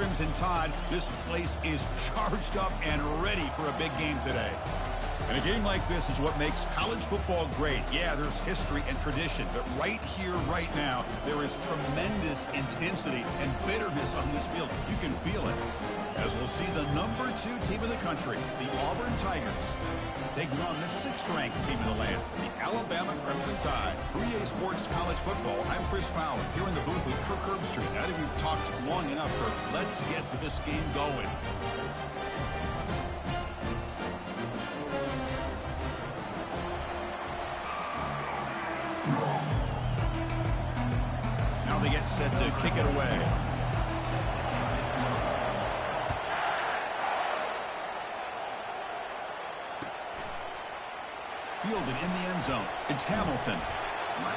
Crimson Tide, this place is charged up and ready for a big game today. And a game like this is what makes college football great. Yeah, there's history and tradition, but right here, right now, there is tremendous intensity and bitterness on this field. You can feel it. As we'll see the number 2 team in the country, the Auburn Tigers, taking on the 6th-ranked team in the land, the Alabama Crimson Tide. For EA Sports College Football, I'm Chris Fowler, here in the booth with Kirk Herbstreit. I think we've talked long enough, Kirk. Let's get this game going. Now they get set to kick it away. Fielded in the end zone. It's Hamilton.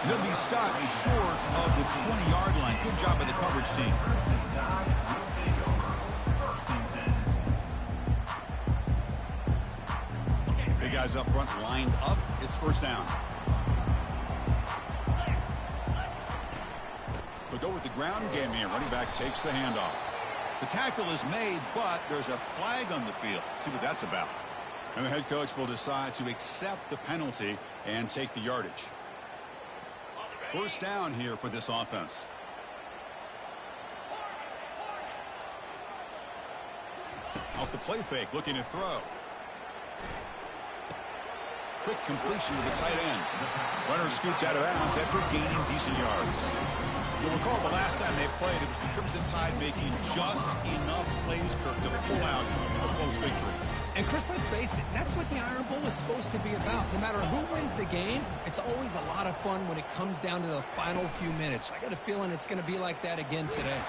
He'll be stopped short of the 20-yard line. Good job by the coverage team. Big guys up front lined up. It's first down. We'll go with the ground game here. Running back takes the handoff. The tackle is made, but there's a flag on the field. See what that's about. And the head coach will decide to accept the penalty and take the yardage. First down here for this offense. Off the play fake, looking to throw. Quick completion to the tight end. Runner scoots out of bounds after gaining decent yards. You'll recall the last time they played, it was the Crimson Tide making just enough plays, Kirk, to pull out a close victory. And Chris, let's face it, that's what the Iron Bowl is supposed to be about. No matter who wins the game, it's always a lot of fun when it comes down to the final few minutes. I got a feeling it's going to be like that again today.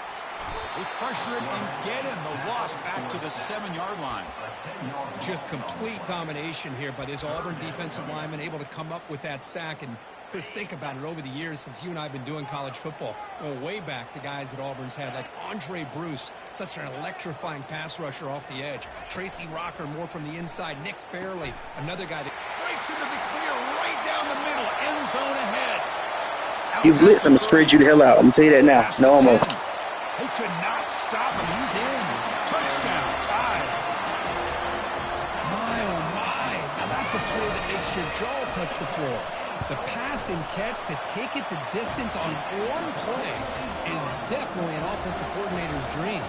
They pressure him and get him. The loss back to the 7-yard line. Just complete domination here by this Auburn defensive lineman, able to come up with that sack. And Chris, think about it, over the years since you and I have been doing college football, going way back to guys that Auburn's had, like Andre Bruce, such an electrifying pass rusher off the edge. Tracy Rocker, more from the inside. Nick Fairley, another guy that breaks into the clear right down the middle, end zone ahead. You blitz, I'm going to spread you the hell out. I'm going to tell you that now. No homo. They could not stop him. He's in. Touchdown, Tide. My, oh my. Now that's a play that makes your jaw touch the floor. The pass and catch to take it the distance on one play is definitely an offensive coordinator's dream.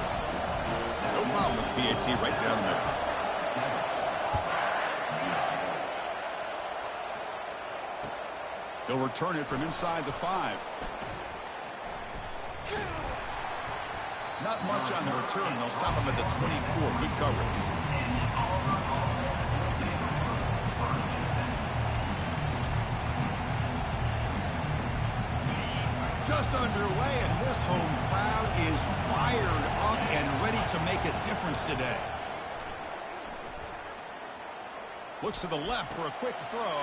No problem with PAT right down the middle. They'll return it from inside the 5. Not much on the return. They'll stop him at the 24. Good coverage. Just underway, and this home crowd is fired up and ready to make a difference today. Looks to the left for a quick throw,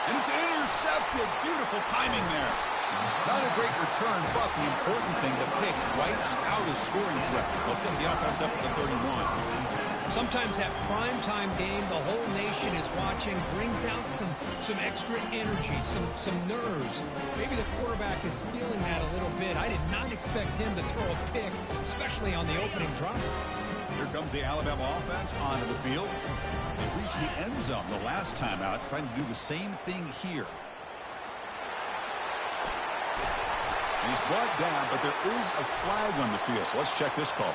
and it's intercepted. Beautiful timing there. Not a great return, but the important thing, the pick wipes out a scoring threat. They'll set the offense up at the 31. Sometimes that primetime game, the whole nation is watching, brings out some extra energy, some nerves. Maybe the quarterback is feeling that a little bit. I did not expect him to throw a pick, especially on the opening drive. Here comes the Alabama offense onto the field. They reached the end zone the last time out, trying to do the same thing here. And he's brought down, but there is a flag on the field, so let's check this call.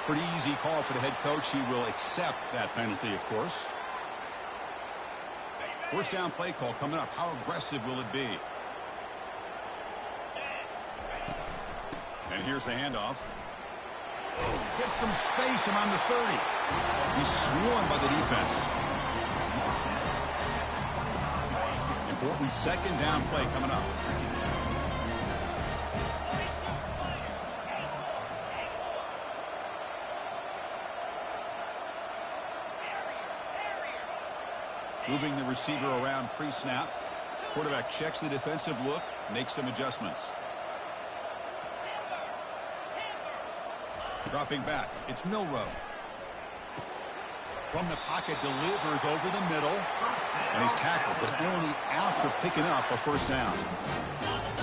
Pretty easy call for the head coach. He will accept that penalty, of course. First down play call coming up. How aggressive will it be? And here's the handoff. Gets some space around the 30. He's swarmed by the defense. Important second down play coming up. Moving the receiver around pre-snap. Quarterback checks the defensive look, makes some adjustments. Dropping back, it's Milrow. From the pocket, delivers over the middle. And he's tackled, but only after picking up a first down.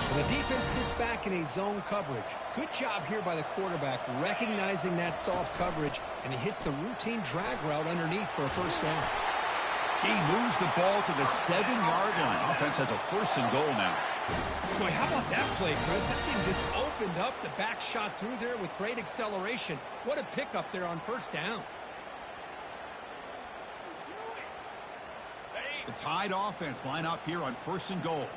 And the defense sits back in a zone coverage. Good job here by the quarterback, recognizing that soft coverage, and he hits the routine drag route underneath for a first down. He moves the ball to the 7-yard line. Offense has a 1st and goal now. Boy, how about that play, Chris? That thing just opened up. The back shot through there with great acceleration. What a pickup there on first down. The Tide offense line up here on 1st and goal.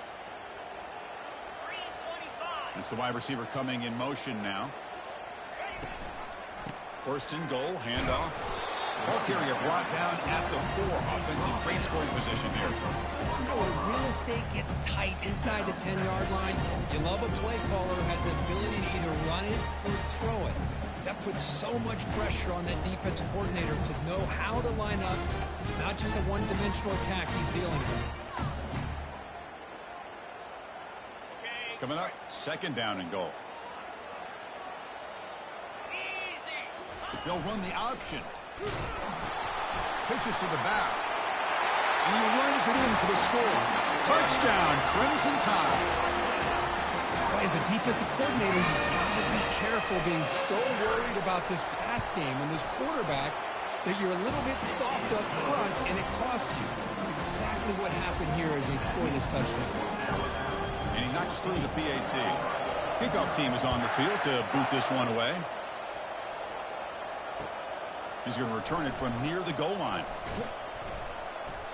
It's the wide receiver coming in motion now. 1st and goal, handoff. Ball carrier brought down at the 4. Offensive great scoring position here. You know, when real estate gets tight inside the 10-yard line, you love a play caller who has the ability to either run it or throw it. That puts so much pressure on that defensive coordinator to know how to line up. It's not just a one-dimensional attack he's dealing with. Coming up, 2nd down and goal. They'll run the option. Pitches to the back. And he runs it in for the score. Touchdown, Crimson Tide. As a defensive coordinator, you've got to be careful being so worried about this pass game and this quarterback that you're a little bit soft up front and it costs you. That's exactly what happened here as he scored this touchdown. And he knocks through the PAT. Kickoff team is on the field to boot this one away. He's going to return it from near the goal line.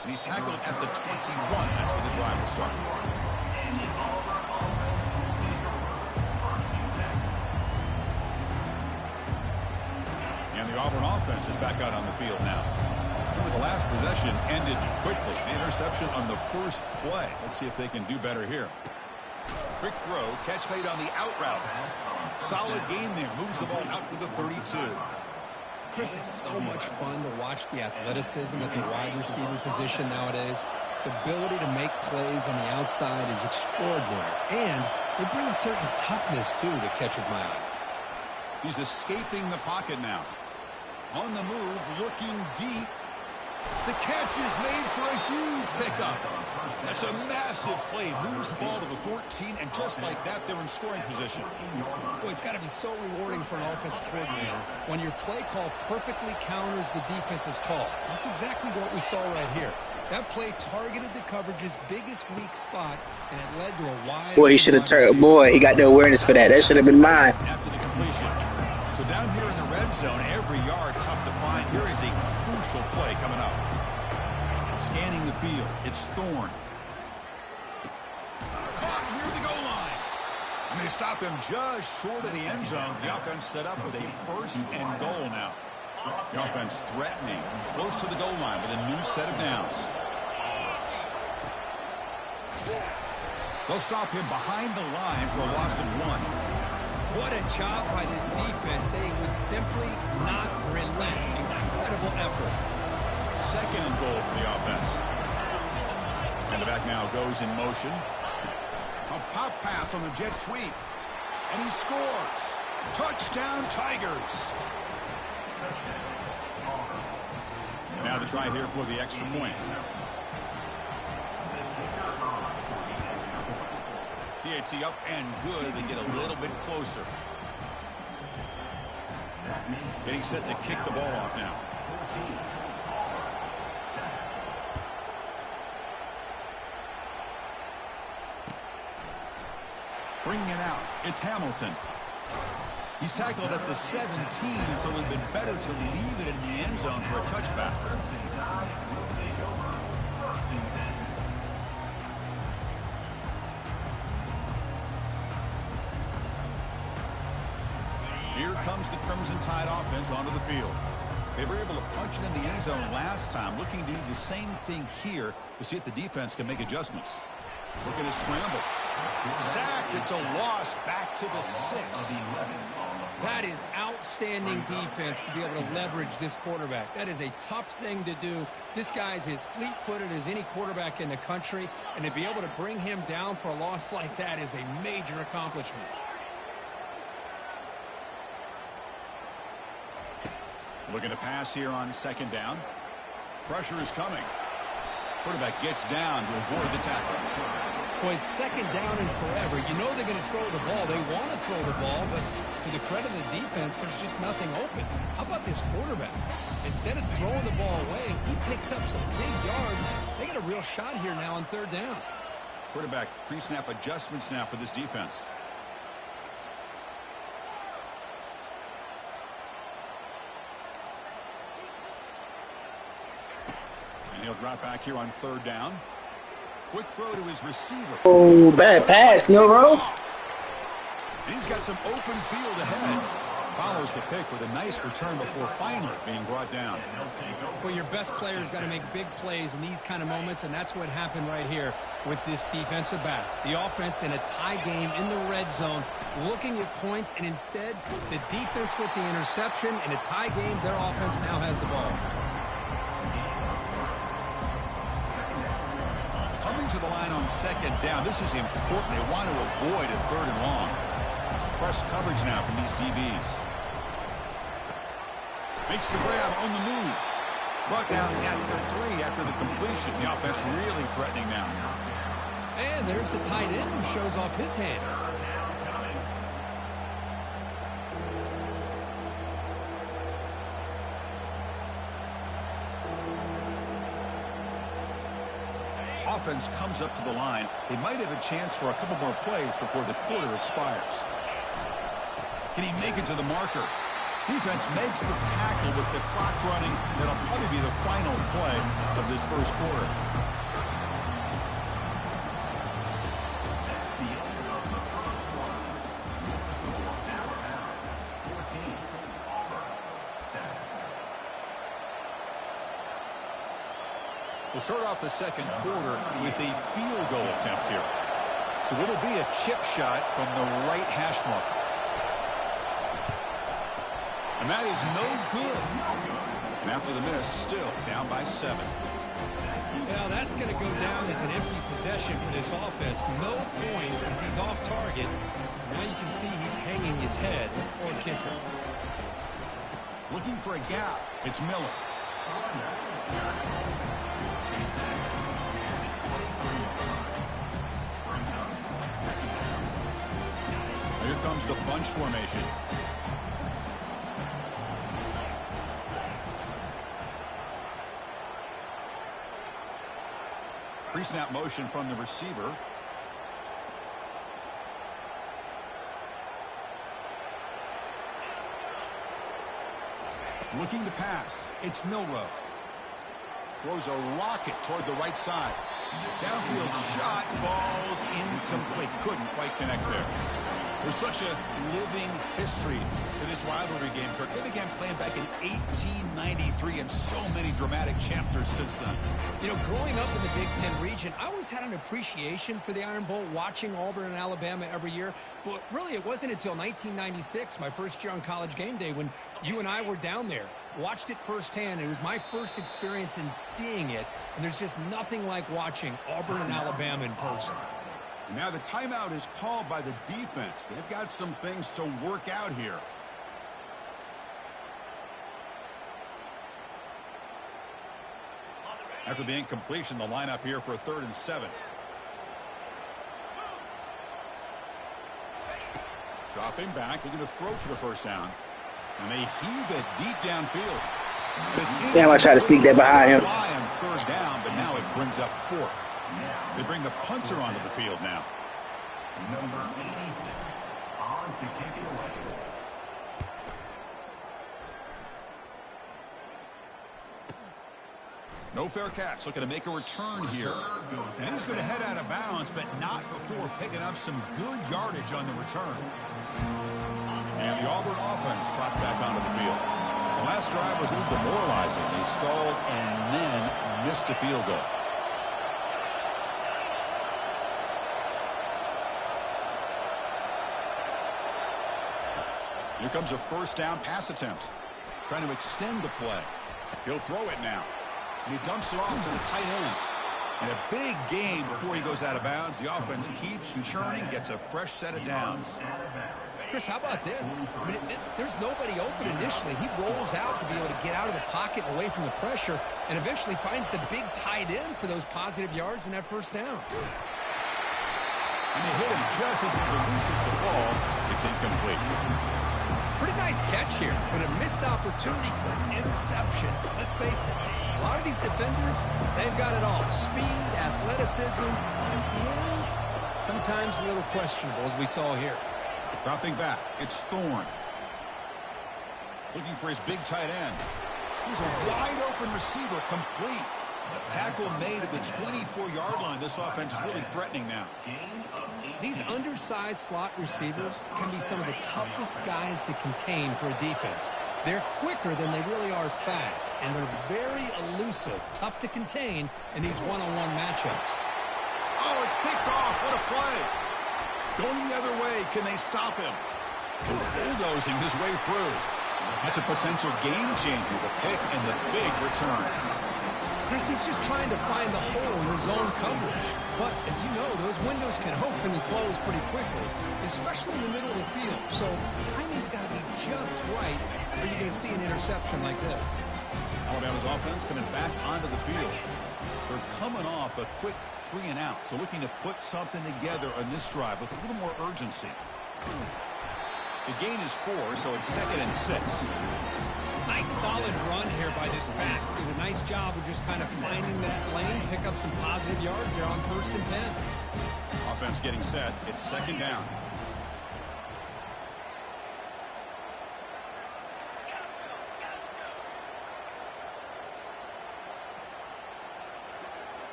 And he's tackled at the 21. That's where the drive will start. And the Auburn offense is back out on the field now. Remember, the last possession ended quickly. An interception on the first play. Let's see if they can do better here. Quick throw, catch made on the out route. Solid gain there. Moves the ball out to the 32. Chris, it's so much fun to watch the athleticism at the wide receiver position nowadays. The ability to make plays on the outside is extraordinary. And they bring a certain toughness, too, that catches my eye. He's escaping the pocket now. On the move, looking deep. The catch is made for a huge pickup. That's a massive play. Moves the ball to the 14, and just like that, they're in scoring position. Well, it's got to be so rewarding for an offensive coordinator when your play call perfectly counters the defense's call. That's exactly what we saw right here. That play targeted the coverage's biggest weak spot, and it led to a wide... Boy, he should have turned. Boy, he got the awareness for that. That should have been mine. After the completion. So down here in the red zone, every yard tough to find. Here is a crucial play coming up. Scanning the field. It's Thorne. Caught near the goal line. And they stop him just short of the end zone. The offense set up with a 1st and goal now. The offense threatening close to the goal line with a new set of downs. They'll stop him behind the line for a loss of 1. What a job by this defense. They would simply not relent. Incredible effort. 2nd and goal for the offense. And the back now goes in motion. A pop pass on the jet sweep. And he scores. Touchdown, Tigers. Now the try here for the extra point. PAT up and good. They get a little bit closer. Getting set to kick the ball off now. Bringing it out. It's Hamilton. He's tackled at the 17, so it would have been better to leave it in the end zone for a touchback. Here comes the Crimson Tide offense onto the field. They were able to punch it in the end zone last time, looking to do the same thing here to see if the defense can make adjustments. Look at his scramble. Sacked. It's a loss back to the 6. That is outstanding defense to be able to leverage this quarterback. That is a tough thing to do. This guy's as fleet-footed as any quarterback in the country, and to be able to bring him down for a loss like that is a major accomplishment. Looking to pass here on 2nd down. Pressure is coming. Quarterback gets down to avoid the tackle. Well, it's second down and forever. You know they're going to throw the ball. They want to throw the ball, but to the credit of the defense, there's just nothing open. How about this quarterback? Instead of throwing the ball away, he picks up some big yards. They got a real shot here now on third down. Quarterback pre-snap adjustments now for this defense. And he'll drop back here on third down. Quick throw to his receiver. Oh, bad pass, Milrow. And he's got some open field ahead. Follows the pick with a nice return before finally being brought down. Well, your best player's got to make big plays in these kind of moments, and that's what happened right here with this defensive back. The offense in a tie game in the red zone, looking at points, and instead, the defense with the interception. In a tie game, their offense now has the ball. Coming to the line on second down, this is important. They want to avoid a third and long. It's press coverage now from these DBs. Makes the grab on the move. Brought down at the 3 after the completion. The offense really threatening now. And there's the tight end who shows off his hands. Offense comes up to the line. They might have a chance for a couple more plays before the quarter expires. Can he make it to the marker? Defense makes the tackle with the clock running. That'll probably be the final play of this first quarter. We'll start off the second quarter with a field goal attempt here. So it'll be a chip shot from the right hash mark. And that is no good. And after the miss, still down by 7. Well, that's going to go down as an empty possession for this offense. No points as he's off target. Now you can see he's hanging his head. Poor kicker. Looking for a gap. It's Miller. Here comes the bunch formation. Pre-snap motion from the receiver. Looking to pass. It's Milrow. Throws a rocket toward the right side. Downfield shot, falls incomplete. Couldn't quite connect there. There's such a living history to this rivalry game, Kirk. They began playing back in 1893 and so many dramatic chapters since then. You know, growing up in the Big Ten region, I always had an appreciation for the Iron Bowl, watching Auburn and Alabama every year. But really, it wasn't until 1996, my first year on College Game Day, when you and I were down there. Watched it firsthand. It was my first experience in seeing it. And there's just nothing like watching Auburn and Alabama in person. And now the timeout is called by the defense. They've got some things to work out here. After the incompletion, the lineup here for a 3rd and 7. Dropping back, looking to throw for the first down. And they heave it deep downfield. Damn, I tried to sneak that behind him. On 3rd down, but now it brings up 4th. They bring the punter onto the field now. Number 86 on to kick it away. No fair catch. Looking to make a return here. And he's going to head out of bounds, but not before picking up some good yardage on the return. And the Auburn offense trots back onto the field. The last drive was a little demoralizing. They stalled and then missed a field goal. Here comes a 1st down pass attempt. Trying to extend the play. He'll throw it now. And he dumps it off to the tight end. And a big game before he goes out of bounds. The offense keeps churning, gets a fresh set of downs. Chris, how about this? I mean, there's nobody open initially. He rolls out to be able to get out of the pocket and away from the pressure, and eventually finds the big tight end for those positive yards in that 1st down. And they hit him just as he releases the ball. It's incomplete. Pretty nice catch here, but a missed opportunity for an interception. Let's face it, a lot of these defenders, they've got it all. Speed, athleticism, and hands, sometimes a little questionable, as we saw here. Dropping back, it's Thorne. Looking for his big tight end. Here's a wide-open receiver, complete. Tackle made at the 24-yard line. This offense is really threatening now. These undersized slot receivers can be some of the toughest guys to contain for a defense. They're quicker than they really are fast, and they're very elusive, tough to contain in these one-on-one matchups. Oh, it's picked off. What a play. Going the other way. Can they stop him? Bulldozing his way through. That's a potential game changer, the pick and the big return. Chris, he's just trying to find the hole in his own coverage. But, as you know, those windows can open and close pretty quickly, especially in the middle of the field. So, timing's got to be just right, or you're going to see an interception like this. Alabama's offense coming back onto the field. They're coming off a quick 3-and-out, so looking to put something together on this drive with a little more urgency. The gain is 4, so it's 2nd and 6. Nice solid run here by this back. Did a nice job of just kind of finding that lane, pick up some positive yards there on 1st and 10. Offense getting set. It's 2nd down.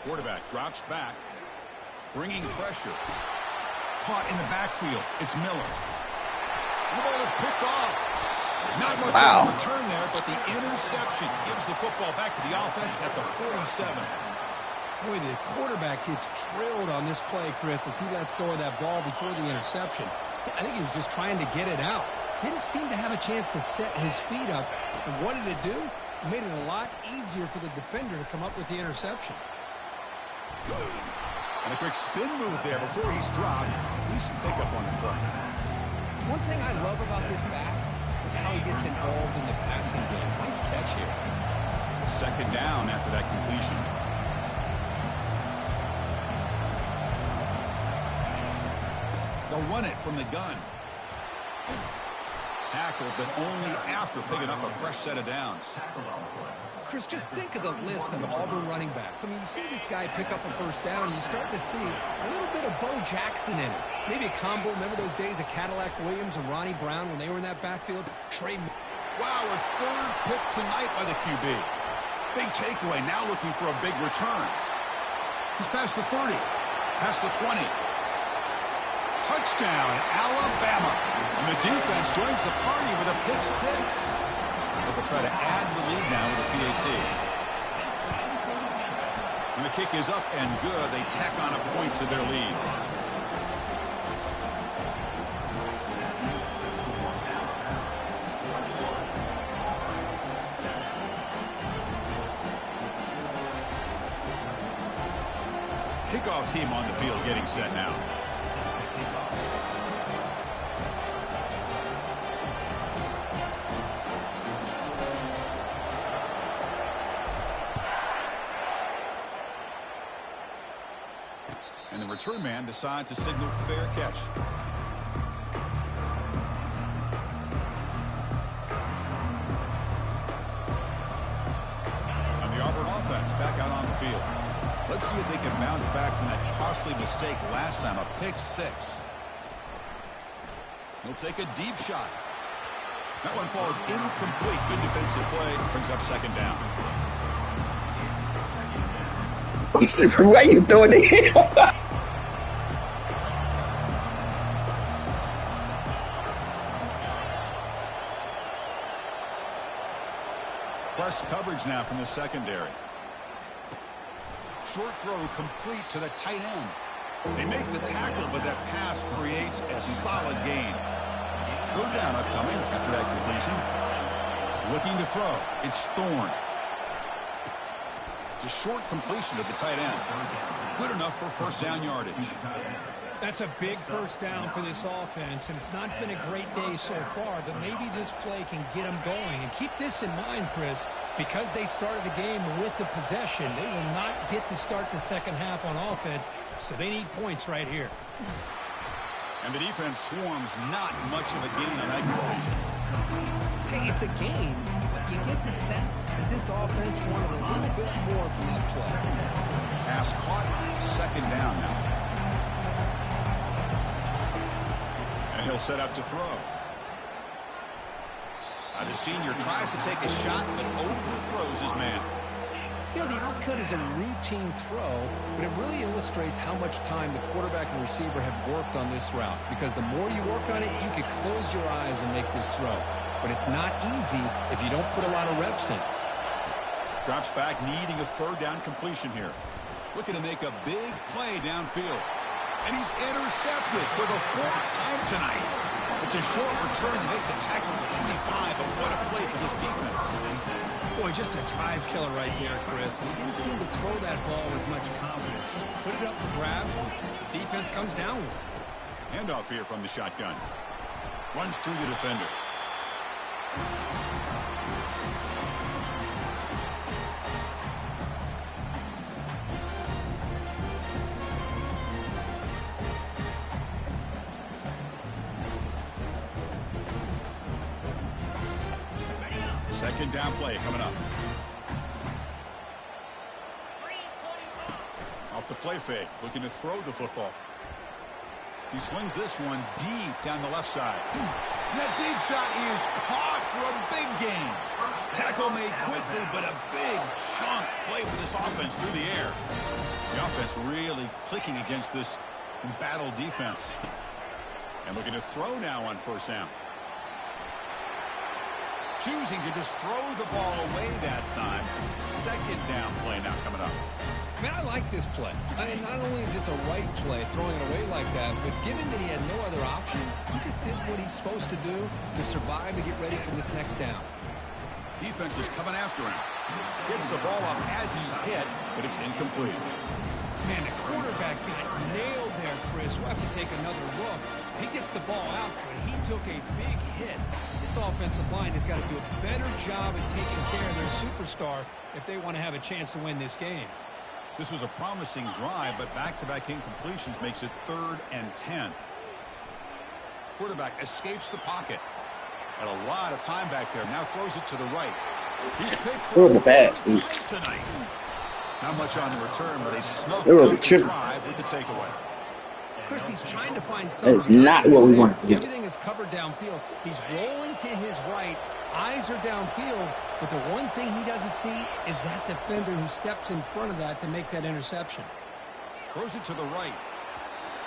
Quarterback drops back, bringing pressure. Caught in the backfield. It's Miller. The ball is picked off. Not much of a return there, but the interception gives the football back to the offense at the 47. Boy, the quarterback gets drilled on this play, Chris, as he lets go of that ball before the interception. I think he was just trying to get it out. Didn't seem to have a chance to set his feet up. And what did it do? It made it a lot easier for the defender to come up with the interception. And a quick spin move there before he's dropped. Decent pickup on the play. One thing I love about this back is how he gets involved in the passing game. Nice catch here. 2nd down after that completion. They'll run it from the gun. Tackled, but only after picking up a fresh set of downs. Chris, just think of the list of Auburn running backs. I mean, you see this guy pick up a 1st down, and you start to see a little bit of Bo Jackson in it. Maybe a combo. Remember those days of Cadillac Williams and Ronnie Brown when they were in that backfield? Wow, a 3rd pick tonight by the QB. Big takeaway, now looking for a big return. He's past the 30, past the 20. Touchdown, Alabama. And the defense joins the party with a pick 6. They'll try to add the lead now with a PAT. And the kick is up and good. They tack on a point to their lead. Kickoff team on the field getting set now. And the return man decides to signal fair catch. And the Auburn offense back out on the field. Let's see if they can bounce back from that costly mistake last time, a pick 6. He'll take a deep shot. That one falls incomplete. Good defensive play. Brings up 2nd down. Why you doing it? Press coverage now from the secondary. Short throw complete to the tight end. They make the tackle, but that pass creates a solid gain. 3rd down upcoming after that completion. Looking to throw. It's Thorne. It's a short completion to the tight end. Good enough for 1st down yardage. That's a big first down for this offense, and it's not been a great day so far, but maybe this play can get them going. And keep this in mind, Chris, because they started the game with the possession, they will not get to start the second half on offense, so they need points right here. And the defense swarms, not much of a gain on that completion. Hey, it's a gain, but you get the sense that this offense wanted a little bit more from that play. Pass caught, second down now. And he'll set up to throw. The senior tries to take a shot, but overthrows his man. You know, the outcut is a routine throw, but it really illustrates how much time the quarterback and receiver have worked on this route. Because the more you work on it, you can close your eyes and make this throw. But it's not easy if you don't put a lot of reps in. Drops back, needing a third down completion here. Looking to make a big play downfield. And he's intercepted for the fourth time tonight. It's a short return to make the tackle at the 25, but what a play for this defense. Boy, just a drive killer right here, Chris. And he didn't seem to throw that ball with much confidence. Just put it up for grabs, and the defense comes down with it. Handoff here from the shotgun. Runs through the defender. Second down play coming up. Off the play fake, looking to throw the football. He slings this one deep down the left side. That deep shot is caught for a big gain. Tackle made quickly, but a big chunk play for this offense through the air. The offense really clicking against this battle defense. And looking to throw now on first down. Choosing to just throw the ball away that time. Second down play now coming up. Man, I like this play. Not only is it the right play, throwing it away like that, but given that he had no other option, he just did what he's supposed to do to survive and get ready for this next down. Defense is coming after him. Gets the ball up as he's hit, but it's incomplete. Man, the quarterback got nailed there, Chris. We'll have to take another look. He gets the ball out, but he took a big hit. This offensive line has got to do a better job at taking care of their superstar if they want to have a chance to win this game. This was a promising drive, but back-to-back incompletions makes it 3rd and 10. Quarterback escapes the pocket. Had a lot of time back there. Now throws it to the right. He's picked for the pass, dude. tonight. Not much on the return, but they snuffed They were out the tripping. drive with the takeaway. Chris, he's trying to find something. That is not what we want to do. Everything is covered downfield. He's rolling to his right. Eyes are downfield. But the one thing he doesn't see is that defender who steps in front of that to make that interception. Throws it to the right.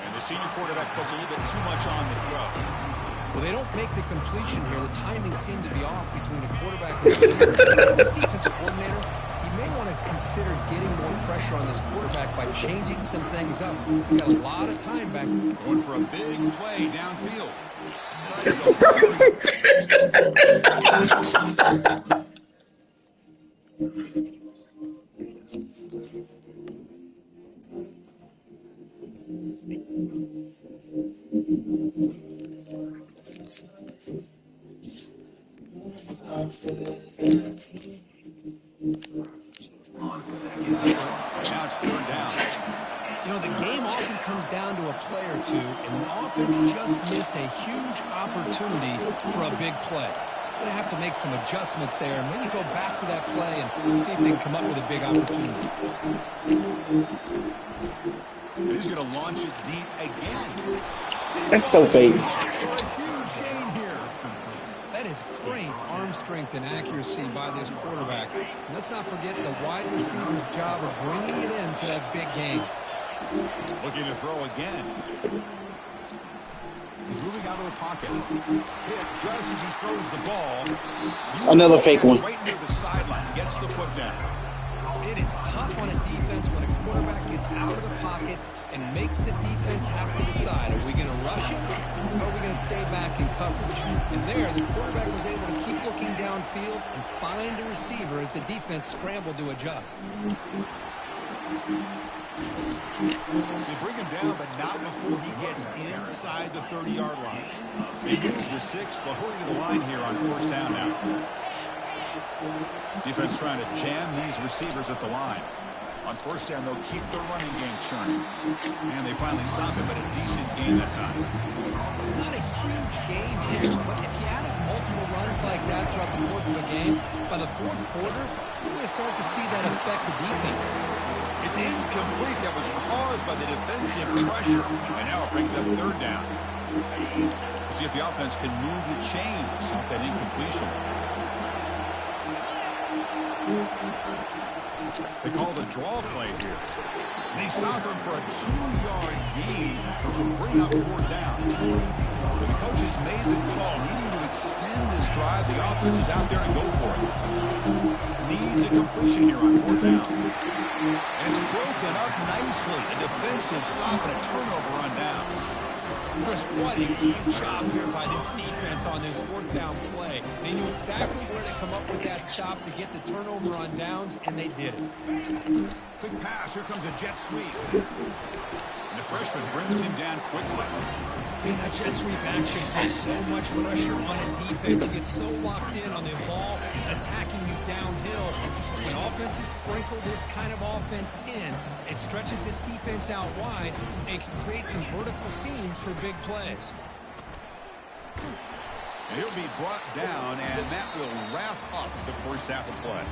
And the senior quarterback puts a little bit too much on the throw. Well, they don't make the completion here. The timing seemed to be off between the quarterback and the receiver. This defensive coordinator, he may want to consider getting more pressure on this quarterback by changing some things up. He got a lot of time back. Going for a big play downfield. Now it's 3rd down. You know, the game often comes down to a play or two, and the offense just missed a huge opportunity for a big play. Going to have to make some adjustments there and maybe go back to that play and see if they can come up with a big opportunity. And he's going to launch it deep again. That's so fake. A huge gain here. That is great arm strength and accuracy by this quarterback. And let's not forget the wide receiver's job of bringing it in for that big gain. Looking to throw again. He's moving out of the pocket. Hit just as he throws the ball. Another fake one. Right near the sideline. Gets the foot down. It is tough on a defense when a quarterback gets out of the pocket and makes the defense have to decide, are we going to rush it or are we going to stay back in coverage? And there, the quarterback was able to keep looking downfield and find the receiver as the defense scrambled to adjust. They bring him down, but not before he gets inside the 30-yard line. They move the 6, but hurry to the line here on first down now. Defense trying to jam these receivers at the line. On first down, they'll keep the running game churning. And they finally stop it, but a decent gain that time. It's not a huge gain here, but if you add up multiple runs like that throughout the course of a game, by the fourth quarter, you're going to start to see that affect the defense. It's incomplete. That was caused by the defensive pressure. And now it brings up third down. We'll see if the offense can move the chains off that incompletion. They call the draw play here. They stop him for a 2-yard gain, which will bring up fourth down. When the coaches made the call, needing to extend this drive, the offense is out there to go for it. Needs a completion here on fourth down. And it's broken up nicely. A defensive stop and a turnover on downs. Chris, what a huge job here by this defense on this fourth down play. They knew exactly where to come up with that stop to get the turnover on downs, and they did it. Quick pass. Here comes a jet sweep. And the freshman brings him down quickly. Man, that jet sweep action puts so much pressure on a defense. You get so locked in on the ball attacking you downhill. When offenses sprinkle this kind of offense in, it stretches this defense out wide and can create some vertical seams for big plays. And he'll be brought down, and that will wrap up the first half of play.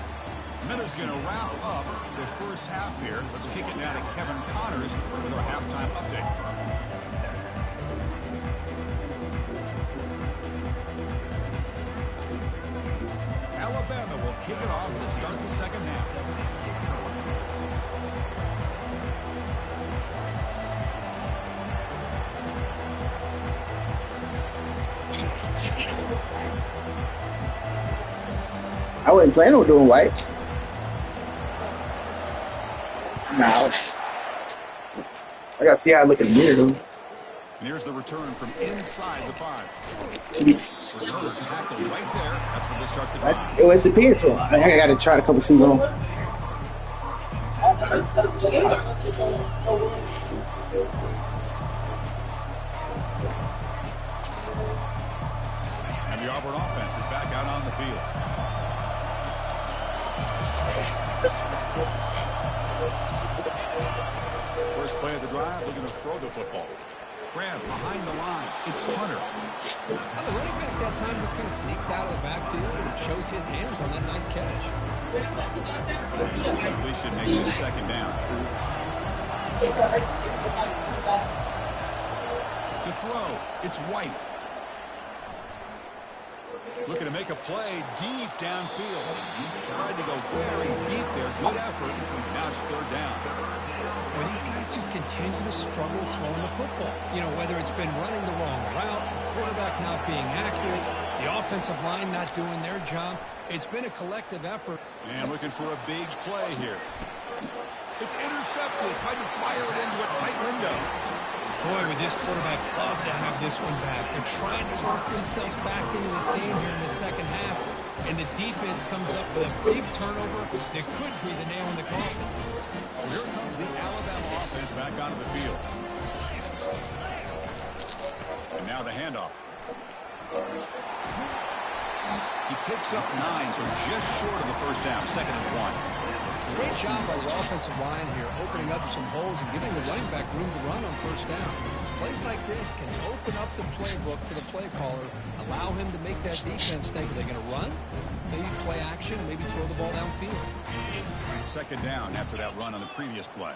Miller's going to wrap up the first half here. Let's kick it now to Kevin Connors with our halftime update. Alabama will kick it off to start the second half. I wasn't planning on doing white. No. I gotta see how I look in the mirror, though. And here's the return from inside the 5. Return tackle right there. That's when they start the drive. It was the pencil. I gotta try a couple shoes on. And the Auburn offense is back out on the field. First play of the drive, they're going to throw the football. Grab behind the line. It's Hunter. Well, the running back that time just kind of sneaks out of the backfield and shows his hands on that nice catch. Completion makes it second down. To throw, it's White. Looking to make a play deep downfield. Tried to go very deep there. Good effort. Now it's third down. Well, these guys just continue to struggle throwing the football. You know, whether it's been running the wrong route, the quarterback not being accurate, the offensive line not doing their job. It's been a collective effort. And looking for a big play here. It's intercepted. Tried to fire it into a tight window. Boy, would this quarterback love to have this one back. They're trying to work themselves back into this game here in the second half. And the defense comes up with a big turnover that could be the nail in the coffin. Here comes the Alabama offense back onto the field. And now the handoff. He picks up 9, so just short of the first down. Second and 1. Great job by the offensive line here, opening up some holes and giving the running back room to run on first down. Plays like this can open up the playbook for the play caller, allow him to make that defense think, are they going to run? Maybe play action, maybe throw the ball downfield. Second down after that run on the previous play.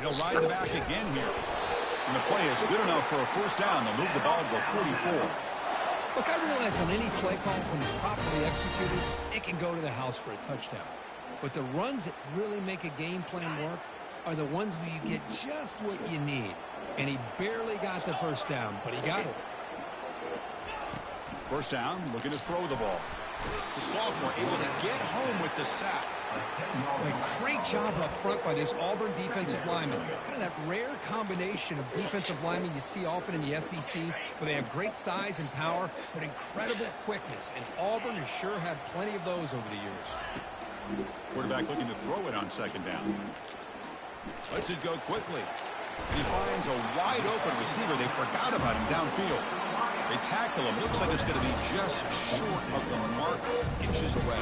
He'll ride the back again here. And the play is good enough for a first down. They'll move the ball to the 44. Look, I realize on any play call, when it's properly executed, it can go to the house for a touchdown. But the runs that really make a game plan work are the ones where you get just what you need. And he barely got the first down, but he got it. First down, looking to throw the ball. The sophomore able to get home with the sack. A great job up front by this Auburn defensive lineman. Kind of that rare combination of defensive linemen you see often in the SEC, where they have great size and power, but incredible quickness. And Auburn has sure had plenty of those over the years. Quarterback looking to throw it on second down. Lets it go quickly. He finds a wide open receiver. They forgot about him downfield. They tackle him. Looks like it's going to be just short of the mark, inches away.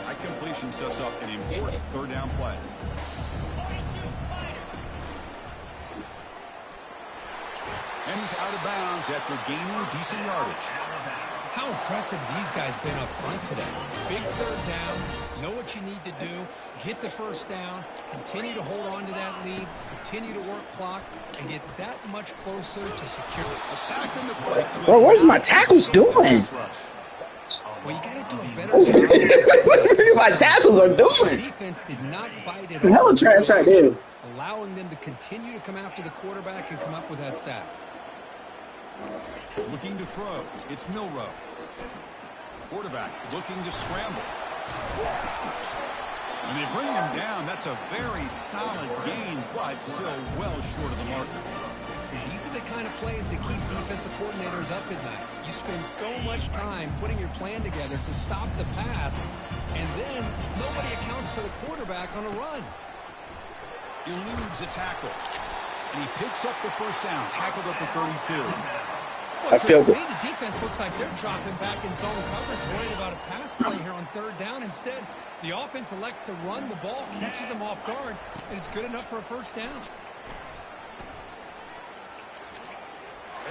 High completion sets up an important third down play. And he's out of bounds after gaining decent yardage. How impressive these guys been up front today. Big third down, know what you need to do, get the first down, continue to hold on to that lead, continue to work clock, and get that much closer to secure. A sack in the play. Bro, what's my tackles doing? Well, you got to do a better What job. do you think my tackles are The doing? defense did not bite it Hella off, trash out there. allowing them to continue to come after the quarterback and come up with that sack. Looking to throw. It's Milrow. Quarterback looking to scramble. When they bring him down, that's a very solid gain, but still well short of the marker. These are the kind of plays that keep defensive coordinators up at night. You spend so much time putting your plan together to stop the pass, and then nobody accounts for the quarterback on a run. Eludes a tackle. And he picks up the first down, tackled at the 32. I feel to good. me, the defense looks like they're dropping back in zone coverage, worried about a pass play here on third down. Instead, the offense elects to run the ball, catches them off guard, and it's good enough for a first down.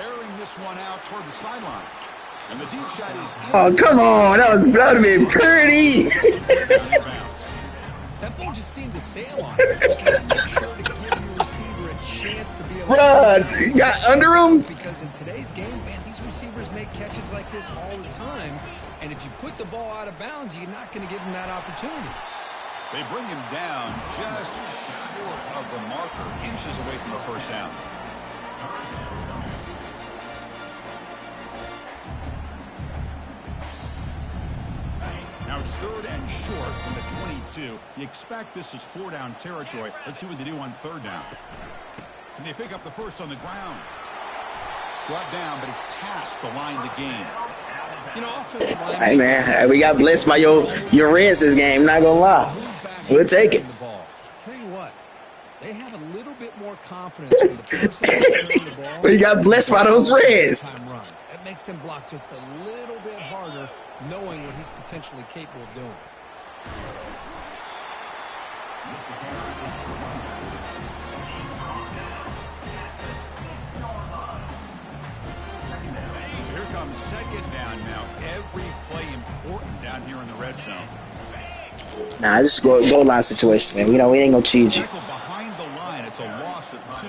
Airing this one out toward the sideline. And the deep shot is in. Oh, come on. That would have been pretty. Down in bounds. That ball just seemed to sail on it. You got to make sure to give your receiver a chance to be able Bruh, you got under him? Because in today's game, man, these receivers make catches like this all the time. And if you put the ball out of bounds, you're not going to give them that opportunity. They bring him down just short of the marker, inches away from the first down. Now it's third and short from the 22. You expect this is four-down territory. Let's see what they do on third down. Can they pick up the first on the ground? Brought down, but it's past the line to gain. You know, offensive line. Hey, man, we got blessed by your Reds this game. Not going to lie. We'll take it. Tell you what, they have a little bit more confidence when the person is throwing the ball. We got blessed by those Reds. That makes him block just a little bit harder, knowing what he's potentially capable of doing. So here comes second down now. Every play important down here in the red zone. Nah, this is goal line situation, man. We ain't going to cheese you. Tackle behind the line. It's a loss of 2.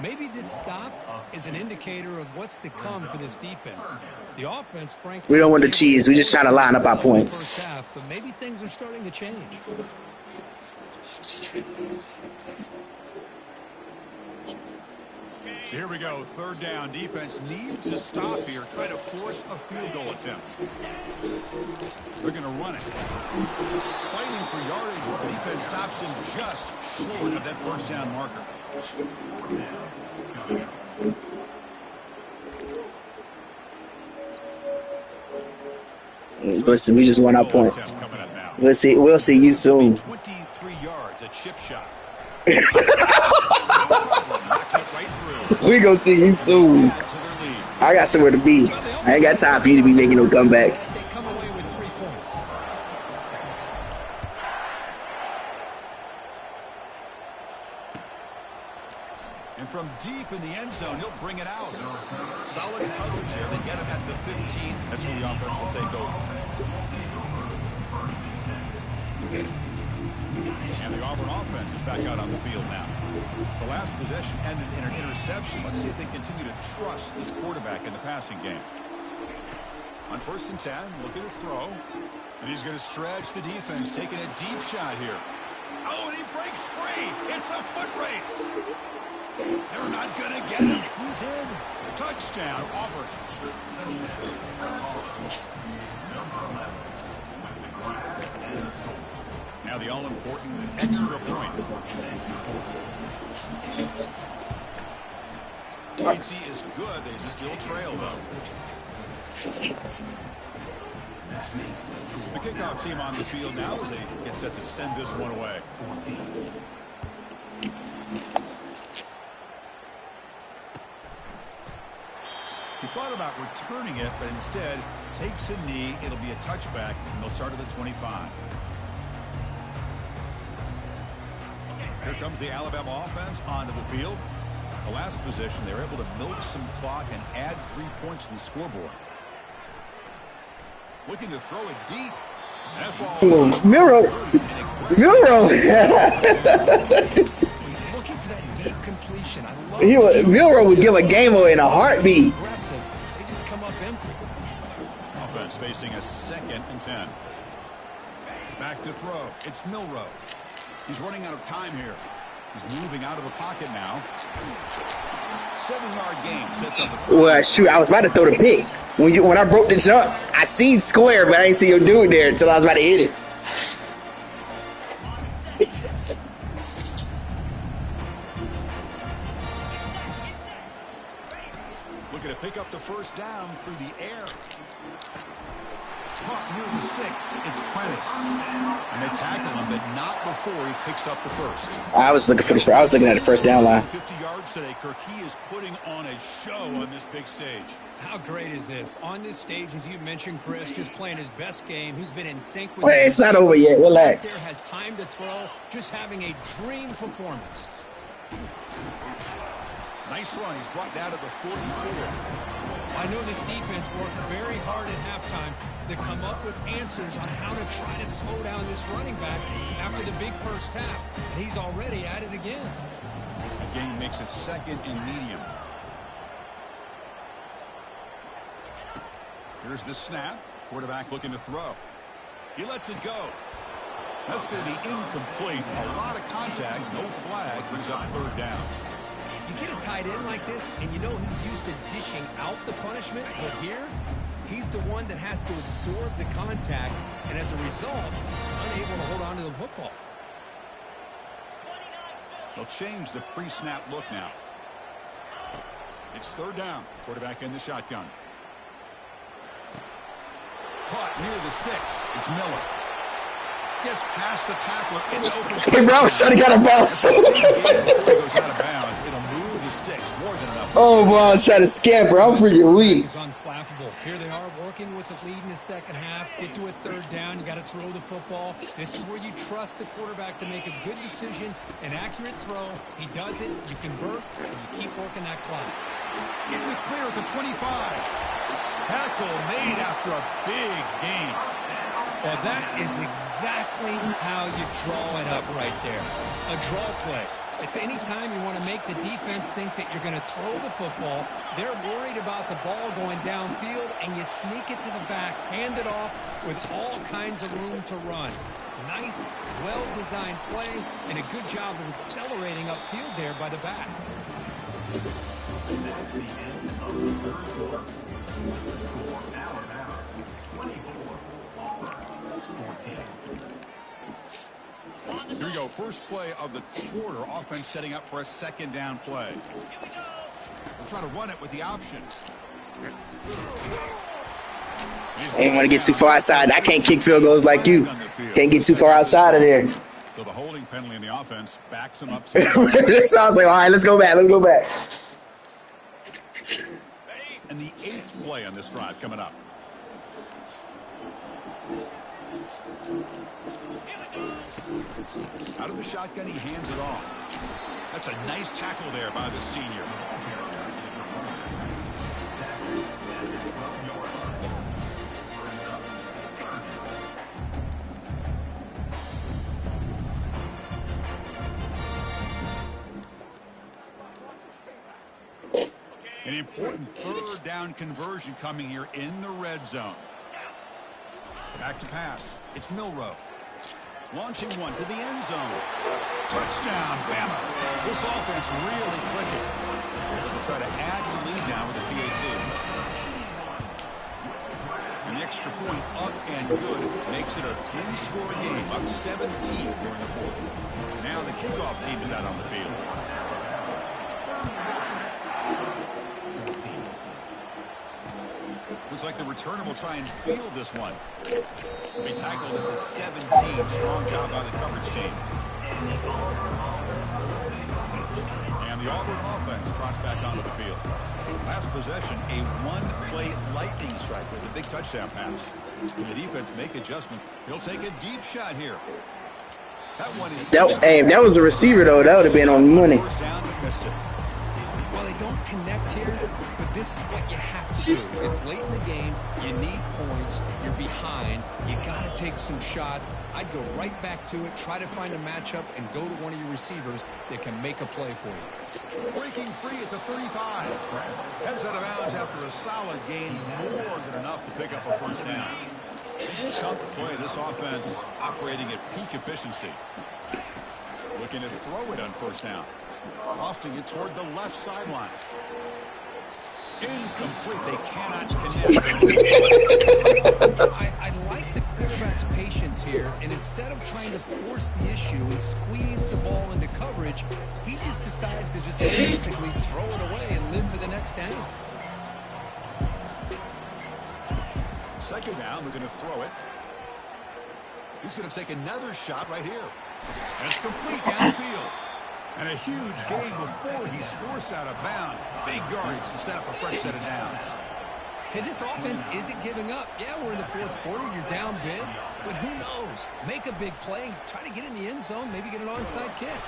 Maybe this stop is an indicator of what's to come for this defense. The offense, frankly, We don't want to cheese. We just trying to line up our points. First half, but maybe things are starting to change. So here we go. Third down. Defense needs to stop here. Try to force a field goal attempt. They're going to run it. Fighting for yardage, but the defense stops him just short of that first down marker. Listen, we just won our points. Coming up now. We'll see you soon. 23 yards, a chip shot. We gonna see you soon. I got somewhere to be. I ain't got time for you to be making no comebacks. They come away with 3 points. And from deep in the end zone, he'll bring it out. Solid coverage there. They get him at the 15. That's where the offense will take over. And the Auburn offense is back out on the field now. The last possession ended in an interception. Let's see if they continue to trust this quarterback in the passing game. On 1st and 10, looking to throw. And he's going to stretch the defense, taking a deep shot here. Oh, and he breaks free. It's a foot race. They're not going to get him. He's in. Touchdown, Auburn. Now the all-important extra point. DC is good. They still trail, though. The kickoff team on the field now as they get set to send this one away. He thought about returning it, but instead takes a knee. It'll be a touchback, and they'll start at the 25. Here comes the Alabama offense onto the field. The last possession, they were able to milk some clock and add 3 points to the scoreboard. Looking to throw it deep. Miro. He's looking for that deep completion. Miro would give a game away in a heartbeat. They just come up empty. Offense facing a 2nd and 10. Back to throw. It's Milroe. He's running out of time here. He's moving out of the pocket now. 7-yard gain sets up the throw. Well, shoot, I was about to throw the pick. When I broke the jump, I seen square, but I didn't see your dude there until I was about to hit it. Looking to pick up the first down through the air. Caught near the sticks. It's Prentice. And they tackle him, but not before he picks up the first. I was looking at the first down line. 50 yards today. Kirk, he is putting on a show on this big stage. How great is this? On this stage, as you mentioned, Chris, just playing his best game. He's been in sync with Well, it's not over yet. Relax. Has time to throw. Just having a dream performance. Nice run. He's brought down to the 44. I know this defense worked very hard at halftime to come up with answers on how to try to slow down this running back after the big first half. And he's already at it again. The game makes it 2nd and medium. Here's the snap. Quarterback looking to throw. He lets it go. That's going to be incomplete. A lot of contact. No flag. Brings up 3rd down. You get a tight end like this, and you know he's used to dishing out the punishment, but here, he's the one that has to absorb the contact, and as a result, he's unable to hold on to the football. They'll change the pre-snap look now. It's 3rd down. Quarterback in the shotgun. Caught near the sticks. It's Miller. Gets past the tackler in the open space. Hey, bro, I should have got a bounce. Goes out of bounds. It'll move the sticks more than enough. Oh, bro, I was trying to scamper. I'm freaking weak. He's unflappable. Here they are working with the lead in the second half. Get to a 3rd down. You got to throw the football. This is where you trust the quarterback to make a good decision, an accurate throw. He does it. You convert, and you keep working that clock. In the clear at the 25. Tackle made after a big gain. Well, that is exactly how you draw it up right there. A draw play. It's any time you want to make the defense think that you're going to throw the football. They're worried about the ball going downfield, and you sneak it to the back, hand it off with all kinds of room to run. Nice, well-designed play, and a good job of accelerating upfield there by the back. That's the end of the 3rd quarter. Score Alabama 24, Auburn 14. Here we go. First play of the quarter. Offense setting up for a 2nd down play. We'll try to run it with the option. I didn't want to get too far outside. I can't kick field goals like you. Can't get too far outside of there. So the holding penalty in the offense backs him up. So I was like, all right, let's go back. Let's go back. And the 8th play on this drive coming up. Out of the shotgun, he hands it off. That's a nice tackle there by the senior. An important 3rd down conversion coming here in the red zone. Back to pass. It's Milroe. Launching one to the end zone. Touchdown, Bama. This offense really clicking. They'll try to add to the lead now with the PAT. And the extra point up and good makes it a 3-score game, up 17 during the fourth. Now the kickoff team is out on the field. Looks like the returner will try and field this one. They tackled at the 17. Strong job by the coverage team. And the Auburn offense trots back onto the field. Last possession, a one-play lightning strike with a big touchdown pass. When the defense make adjustment, he'll take a deep shot here. That one is... Hey, if that was a receiver, though, that would have been on money. First down, but missed it. Well, they don't connect here, but this is what you have to do. It's late in the game. You need points. You're behind. You got to take some shots. I'd go right back to it, try to find a matchup, and go to one of your receivers that can make a play for you. Breaking free at the 35. Heads out of bounds after a solid gain, more than enough to pick up a first down. Chunk play, this offense operating at peak efficiency. Looking to throw it on first down. Lofting it toward the left sideline. Incomplete. They cannot connect. I like the quarterback's patience here, and instead of trying to force the issue and squeeze the ball into coverage, he just decides to just basically throw it away and live for the next down. Second down, we're going to throw it. He's going to take another shot right here. And it's complete downfield. And a huge gain before he's forced out of bounds. Big yardage to set up a fresh set of downs. Hey, this offense isn't giving up. Yeah, we're in the fourth quarter. You're down big. But who knows? Make a big play. Try to get in the end zone. Maybe get an onside kick.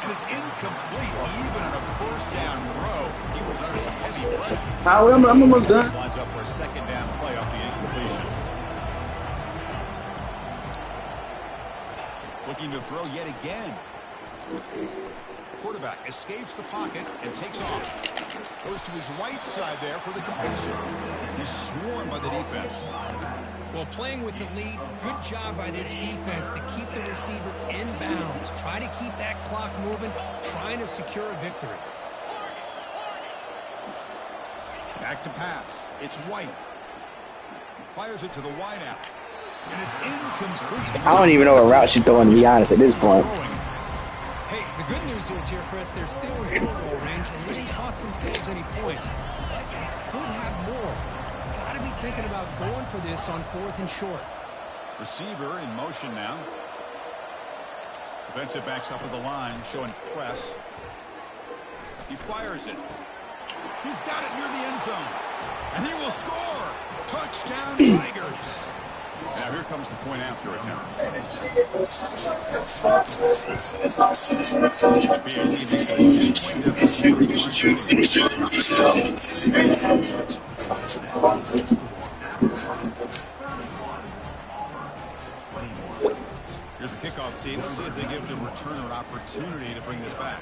And it's incomplete. Even on a first down throw, he was under some heavy pressure. I'm almost done. Lines up for a second down play off the incompletion. Looking to throw yet again. Quarterback escapes the pocket and takes off. Goes to his right side there for the completion. He's swarmed by the defense. Well, playing with the lead, good job by this defense to keep the receiver in bounds. Try to keep that clock moving, trying to secure a victory. Back to pass. It's White. Fires it to the wideout. And it's incomplete. I don't even know what route she's throwing, to be honest, at this point. Hey, the good news is here, Chris, they're still in field goal range, and they didn't cost themselves any points. But they could have more. Got to be thinking about going for this on 4th and short. Receiver in motion now. Defensive backs up at the line, showing press. He fires it. He's got it near the end zone. And he will score. Touchdown, Tigers. Now here comes the point after attempt. Here's the kickoff team. Let's see if they give the returner an opportunity to bring this back.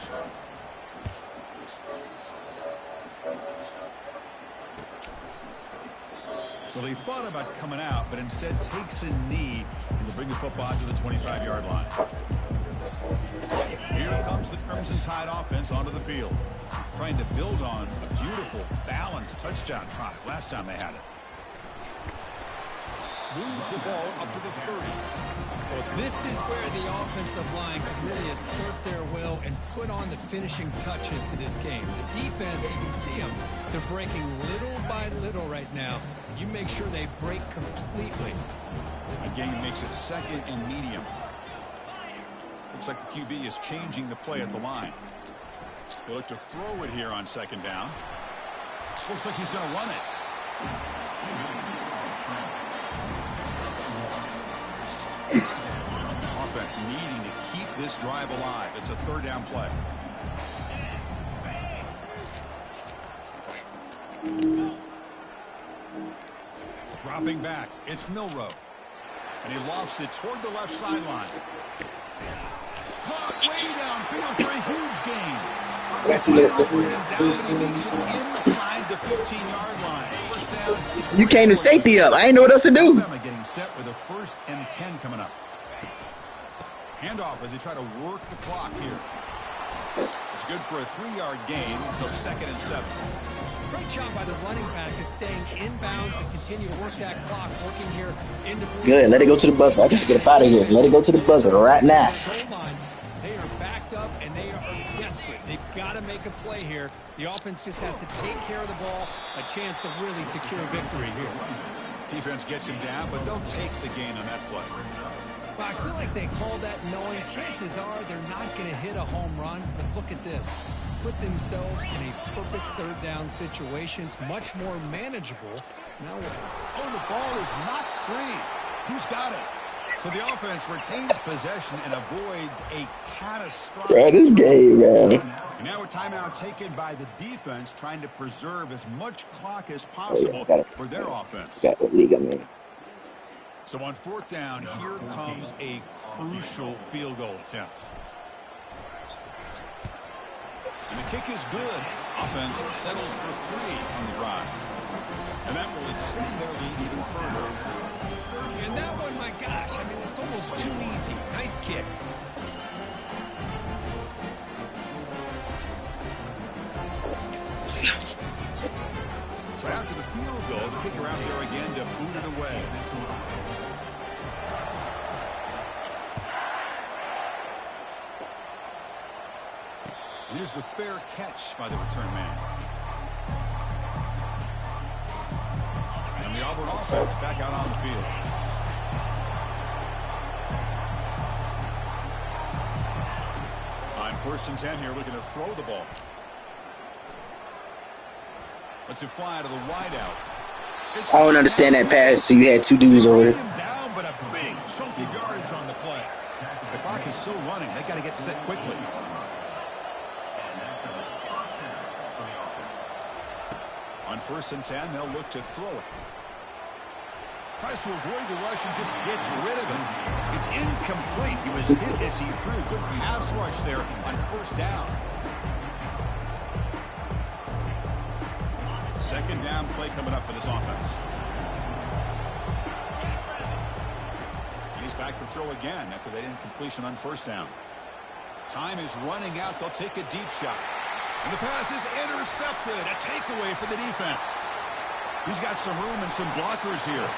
Well, he thought about coming out, but instead takes a knee and will bring the football to the 25-yard line. Here comes the Crimson Tide offense onto the field, trying to build on a beautiful, balanced touchdown drive last time they had it. Moves the ball up to the 30. Well, this is where the offensive line can really assert their will and put on the finishing touches to this game. The defense, you can see them. They're breaking little by little right now. You make sure they break completely. Again, makes it second and medium. Looks like the QB is changing the play at the line. He'll look to throw it here on second down. Looks like he's going to run it. Offense needing to keep this drive alive. It's a third down play. Dropping back, it's Milroe. And he lofts it toward the left sideline. Caught way downfield for a huge gain. Inside the 15-yard line. First down. You came to safety up. I didn't know what else to do. Getting set with a 1st and 10 coming up. Handoff as they try to work the clock here. It's good for a 3-yard gain, so 2nd and 7. Great job by the running back is staying inbounds to continue to work that clock, working here into Good. Let it go to the buzzer. I got to get up out of here. Let it go to the buzzer right now. They are backed up, and they are desperate. They've got to make a play here. The offense just has to take care of the ball, a chance to really secure victory here. Defense gets him down, but they'll take the gain on that play. Well, I feel like they call that knowing chances are they're not going to hit a home run, but look at this. Put themselves in a perfect 3rd down situation. It's much more manageable. Now what? Oh, the ball is not free. Who's got it? So the offense retains possession and avoids a catastrophic. Bro, this game, man. And now a timeout taken by the defense, trying to preserve as much clock as possible for their offense. Got what league I'm in. So on 4th down, here comes a crucial field goal attempt. And the kick is good. Offense settles for 3 on the drive. And that will extend their lead even further. And that one, my gosh, I mean, it's almost too easy. Nice kick. So after the field goal, the kicker out there again to boot it away. And here's the fair catch by the return man. And the Auburn offense back out on the field. On 1st and 10 here, looking to throw the ball. Lets it fly to the wideout. I don't understand that pass. So you had 2 dudes over it. Down, but a big chunky yardage on the play. The clock is still running. They got to get set quickly. On 1st and 10, they'll look to throw it. Tries to avoid the rush and just gets rid of it. It's incomplete. He was hit as he threw. Good pass rush there on 1st down. 2nd down play coming up for this offense. And he's back to throw again after that incompletion on 1st down. Time is running out. They'll take a deep shot. And the pass is intercepted. A takeaway for the defense. He's got some room and some blockers here.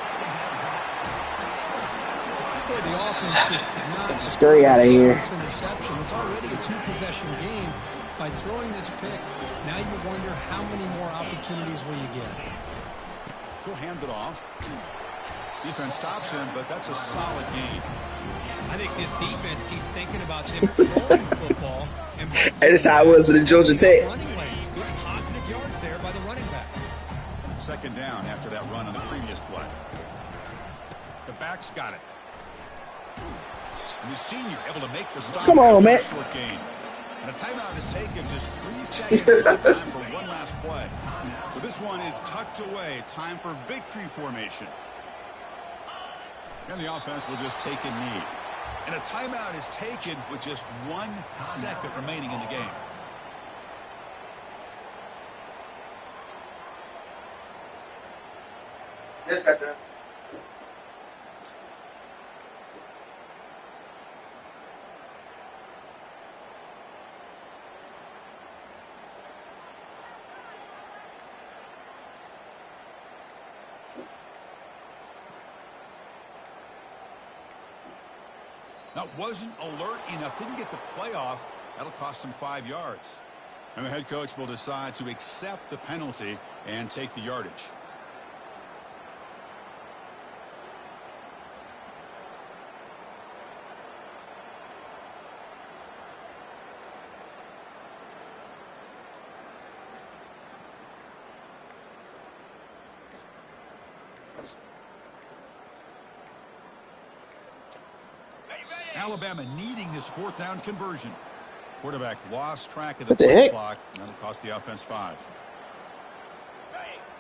The offense just did not scurry out of here. Interception. It's already a 2-possession game. By throwing this pick, now you wonder how many more opportunities will you get. He'll hand it off. Defense stops him, but that's a solid game. I think this defense keeps thinking about them throwing the football. And that's how it was with the Georgia Tech. Running lanes. Good positive yards there by the running back. 2nd down after that run on the previous play. The back's got it. And the senior able to make the stop. Come on, man. Short gain. And a timeout is taken, just 3 seconds. Time for one last play. So this one is tucked away. Time for victory formation. And the offense will just take a knee. And a timeout is taken with just 1 second remaining in the game. Yes, Captain. Now, wasn't alert enough, didn't get the play off. That'll cost him 5 yards. And the head coach will decide to accept the penalty and take the yardage. Alabama needing this 4th down conversion. Quarterback lost track of the play clock. And that'll cost the offense 5.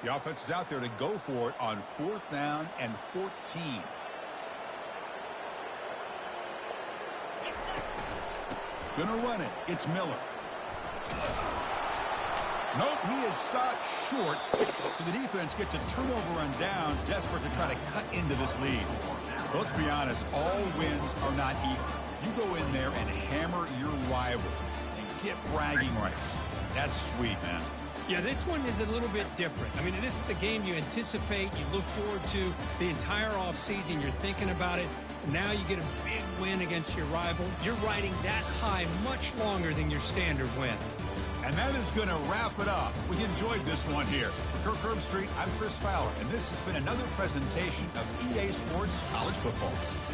The offense is out there to go for it on 4th down and 14. Gonna run it. It's Miller. Nope, he is stopped short. So the defense gets a turnover on downs, desperate to try to cut into this lead. But let's be honest, all wins are not equal. You go in there and hammer your rival and get bragging rights. That's sweet, man. Yeah, this one is a little bit different. I mean, this is a game you anticipate, you look forward to the entire offseason. You're thinking about it. Now you get a big win against your rival. You're riding that high much longer than your standard win. And that is going to wrap it up. We enjoyed this one here. For Kirk Herbstreit, I'm Chris Fowler, and this has been another presentation of EA Sports College Football.